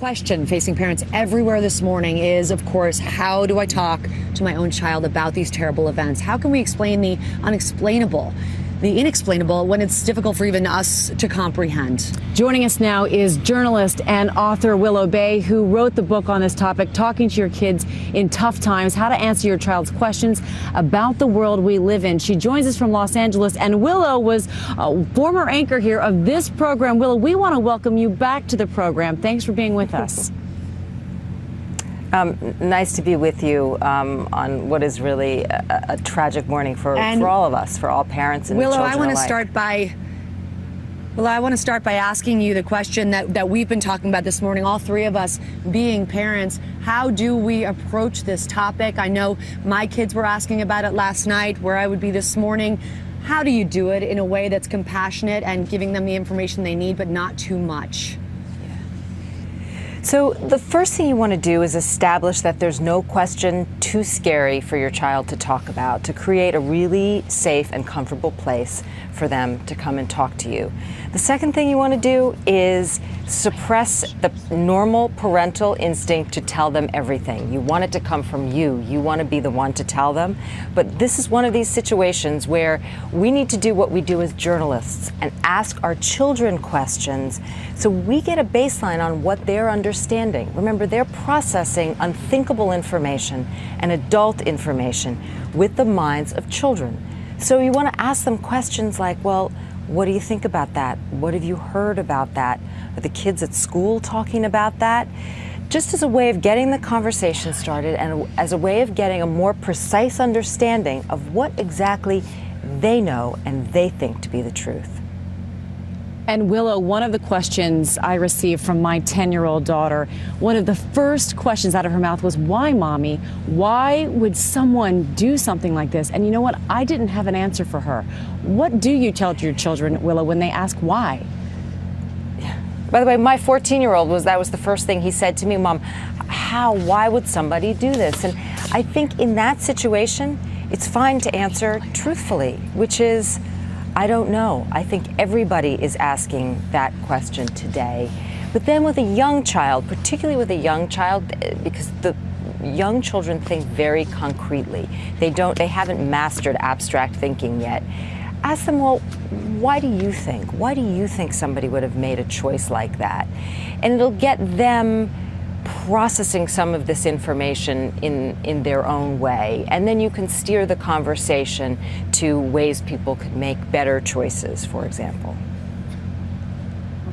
question facing parents everywhere this morning is, of course, how do I talk to my own child about these terrible events? How can we explain the unexplainable, the inexplainable, when it's difficult for even us to comprehend? Joining us now is journalist and author Willow Bay, who wrote the book on this topic, Talking to Your Kids in Tough Times, How to Answer Your Child's Questions About the World We Live In. She joins us from Los Angeles, and Willow was a former anchor here of this program. Willow, we want to welcome you back to the program. Thanks for being with us. Nice to be with you on what is really a tragic morning for all of us, for all parents and Willow, children I want to alike. start by asking you the question that we've been talking about this morning, all three of us being parents. How do we approach this topic? I know my kids were asking about it last night, where I would be this morning. How do you do it in a way that's compassionate and giving them the information they need, but not too much? So the first thing you want to do is establish that there's no question too scary for your child to talk about, to create a really safe and comfortable place for them to come and talk to you. The second thing you want to do is suppress the normal parental instinct to tell them everything. You want it to come from you. You want to be the one to tell them. But this is one of these situations where we need to do what we do as journalists and ask our children questions so we get a baseline on what they're understanding. Remember, they're processing unthinkable information and adult information with the minds of children. So you want to ask them questions like, well, what do you think about that? What have you heard about that? Are the kids at school talking about that? Just as a way of getting the conversation started and as a way of getting a more precise understanding of what exactly they know and they think to be the truth. And Willow, one of the questions I received from my 10-year-old daughter, one of the first questions out of her mouth was, why, Mommy? Why would someone do something like this? And you know what? I didn't have an answer for her. What do you tell your children, Willow, when they ask why? By the way, my 14-year-old that was the first thing he said to me, Mom, why would somebody do this? And I think in that situation, it's fine to answer truthfully, which is, I don't know. I think everybody is asking that question today. But then with a young child, particularly with a young child, because the young children think very concretely. They haven't mastered abstract thinking yet. Ask them, well, why do you think? Why do you think somebody would have made a choice like that? And it'll get them processing some of this information in their own way. And then you can steer the conversation to ways people could make better choices, for example.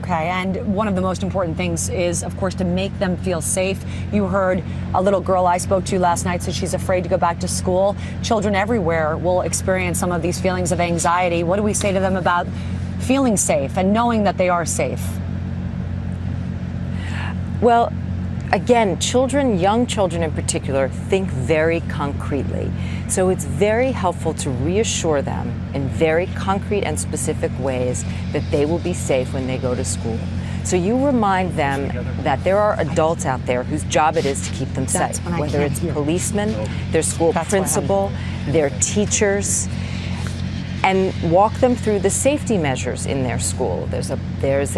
Okay, and one of the most important things is, of course, to make them feel safe. You heard a little girl I spoke to last night said she's afraid to go back to school. Children everywhere will experience some of these feelings of anxiety. What do we say to them about feeling safe and knowing that they are safe? Well, again, young children in particular, think very concretely. So it's very helpful to reassure them in very concrete and specific ways that they will be safe when they go to school. So you remind them that there are adults out there whose job it is to keep them safe, whether it's policemen, their school principal, their teachers, and walk them through the safety measures in their school. There's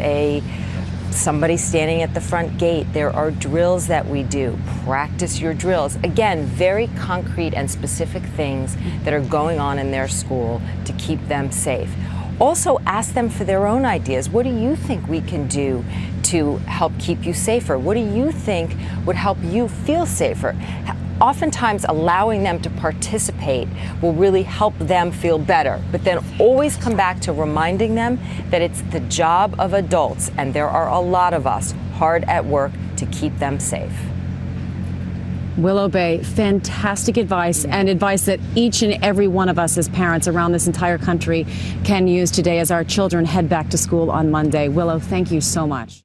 somebody standing at the front gate. There are drills that we do. Practice your drills. Again, very concrete and specific things that are going on in their school to keep them safe. Also, ask them for their own ideas. What do you think we can do to help keep you safer? What do you think would help you feel safer? Oftentimes, allowing them to participate will really help them feel better. But then always come back to reminding them that it's the job of adults, and there are a lot of us hard at work to keep them safe. Willow Bay, fantastic advice, and advice that each and every one of us as parents around this entire country can use today as our children head back to school on Monday. Willow, thank you so much.